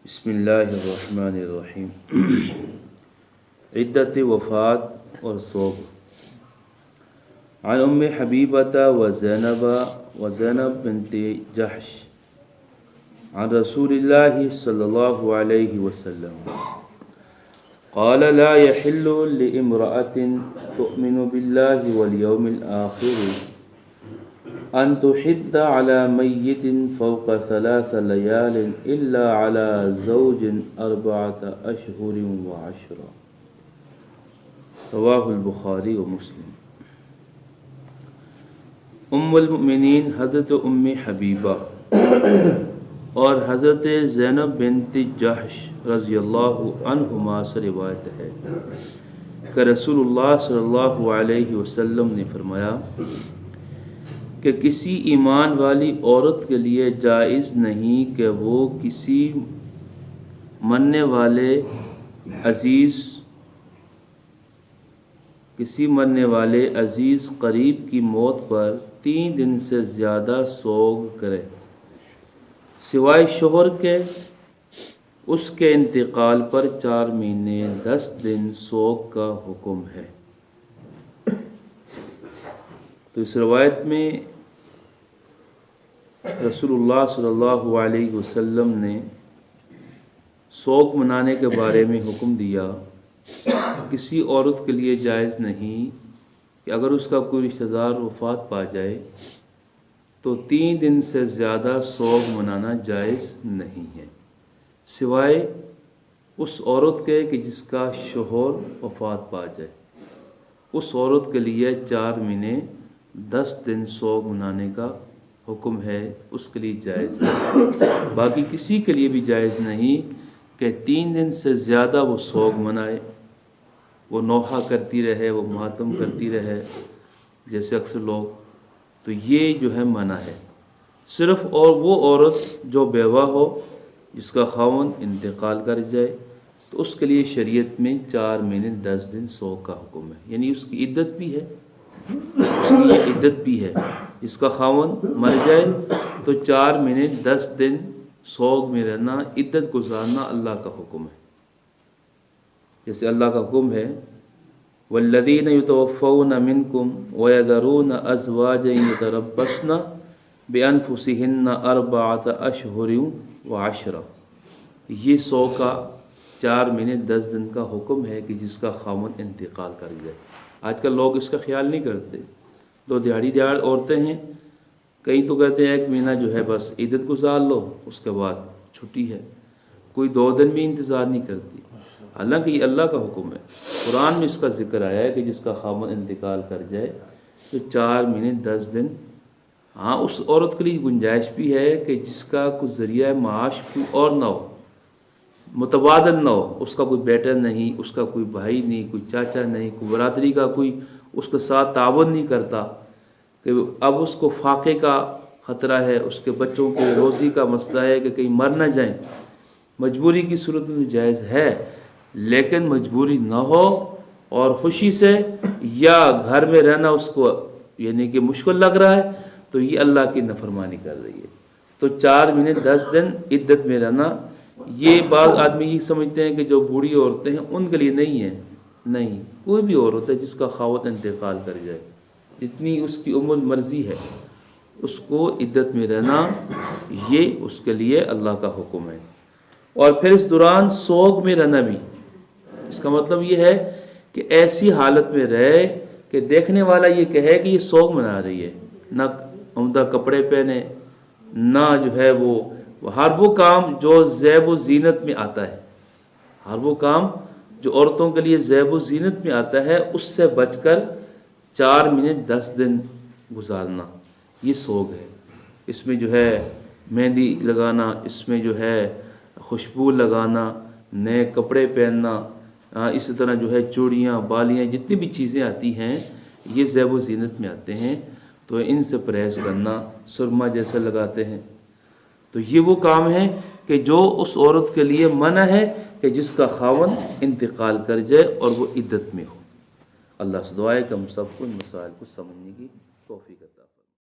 بسم اللہ الرحمن الرحیم۔ عدت وفات اور سوگ۔ عن ام حبیبۃ وزینب بنت جحش عن رسول اللہ صلی اللہ علیہ وسلم قال لا يحل لامرأة تؤمن بالله واليوم الآخر أن تحد على ميت فوق 3 ليال إلا على زوج 4 أشهر و10 رواہ البخاری و مسلم۔ ام المؤمنین حضرت ام حبیبہ اور حضرت زینب بنت جحش رضی اللہ عنہما سے روایت ہے کہ رسول اللہ صلی اللہ علیہ وسلم نے فرمایا کہ کسی ایمان والی عورت کے لیے جائز نہیں کہ وہ کسی مرنے والے عزیز قریب کی موت پر 3 دن سے زیادہ سوگ کرے سوائے شوہر کے۔ اس کے انتقال پر 4 مہینے 10 دن سوگ کا حکم ہے۔ تو اس روایت میں رسول اللہ صلی اللہ علیہ وسلم نے سوگ منانے کے بارے میں حکم دیا۔ کسی عورت کے لیے جائز نہیں کہ اگر اس کا کوئی رشتہ دار وفات پا جائے تو 3 دن سے زیادہ سوگ منانا جائز نہیں ہے، سوائے اس عورت کے کہ جس کا شوہر وفات پا جائے۔ اس عورت کے لیے 4 مہینے 10 دن سوگ منانے کا حکم ہے، اس کے لیے جائز ہے۔ باقی کسی کے لیے بھی جائز نہیں کہ 3 دن سے زیادہ وہ سوگ منائے، وہ نوحہ کرتی رہے، وہ ماتم کرتی رہے جیسے اکثر لوگ، تو یہ جو ہے منع ہے۔ صرف اور وہ عورت جو بیوہ ہو جس کا خاوند انتقال کر جائے تو اس کے لیے شریعت میں 4 مہینے 10 دن سوگ کا حکم ہے، یعنی اس کی عدت بھی ہے، اس کی یہ عدت بھی ہے۔ جس کا خاوند مر جائے تو 4 مہینے 10 دن سوگ میں رہنا، عدت گزارنا اللہ کا حکم ہے۔ جیسے اللہ کا حکم ہے والذین یتوفون منکم ویذرون ازواجا یتربصن بانفسہن 4 اشہر و10۔ یہ سوگ کا 4 مہینے 10 دن کا حکم ہے کہ جس کا خاوند انتقال کر جائے۔ آج کل لوگ اس کا خیال نہیں کرتے، 2 دیہڑی عورتیں ہیں، کئی تو کہتے ہیں 1 مہینہ جو ہے بس عدت گزار لو، اس کے بعد چھٹی ہے، کوئی 2 دن بھی انتظار نہیں کرتی، حالانکہ یہ اللہ کا حکم ہے۔ قرآن میں اس کا ذکر آیا ہے کہ جس کا خاوند انتقال کر جائے تو 4 مہینے 10 دن۔ ہاں، اس عورت کے لیے گنجائش بھی ہے کہ جس کا کوئی ذریعہ معاش کوئی اور نہ ہو، متبادل نہ ہو، اس کا کوئی بیٹا نہیں، اس کا کوئی بھائی نہیں، کوئی چاچا نہیں، کوئی برادری کا کوئی اس کے ساتھ تعاون نہیں کرتا، کہ اب اس کو فاقے کا خطرہ ہے، اس کے بچوں کے روزی کا مسئلہ ہے کہ کہیں مر نہ جائیں۔ مجبوری کی صورت میں جائز ہے، لیکن مجبوری نہ ہو اور خوشی سے یا گھر میں رہنا اس کو یعنی کہ مشکل لگ رہا ہے تو یہ اللہ کی نافرمانی کر رہی ہے۔ تو 4 مہینے 10 دن عدت میں رہنا، یہ بعض آدمی یہ سمجھتے ہیں کہ جو بوڑھی عورتیں ہیں ان کے لیے نہیں ہے، نہیں، کوئی بھی عورت ہے جس کا خاوند انتقال کر جائے، جتنی اس کی عمر مرضی ہے، اس کو عدت میں رہنا یہ اس کے لیے اللہ کا حکم ہے۔ اور پھر اس دوران سوگ میں رہنا بھی، اس کا مطلب یہ ہے کہ ایسی حالت میں رہے کہ دیکھنے والا یہ کہے کہ یہ سوگ منا رہی ہے، نہ عمدہ کپڑے پہنے، نہ جو ہے وہ ہر وہ کام جو زیب و زینت میں آتا ہے، ہر وہ کام جو عورتوں کے لیے زیب و زینت میں آتا ہے اس سے بچ کر 4 مہینے 10 دن گزارنا، یہ سوگ ہے۔ اس میں جو ہے مہندی لگانا، اس میں جو ہے خوشبو لگانا، نئے کپڑے پہننا، اسی طرح جو ہے چوڑیاں، بالیاں، جتنی بھی چیزیں آتی ہیں یہ زیب و زینت میں آتے ہیں، تو ان سے پرہیز کرنا، سرما جیسا لگاتے ہیں، تو یہ وہ کام ہے کہ جو اس عورت کے لیے منع ہے کہ جس کا خاوند انتقال کر جائے اور وہ عدت میں ہو۔ اللہ سے دعا ہے کہ ہم سب کو ان مسائل کو سمجھنے کی توفیق عطا فرمائے۔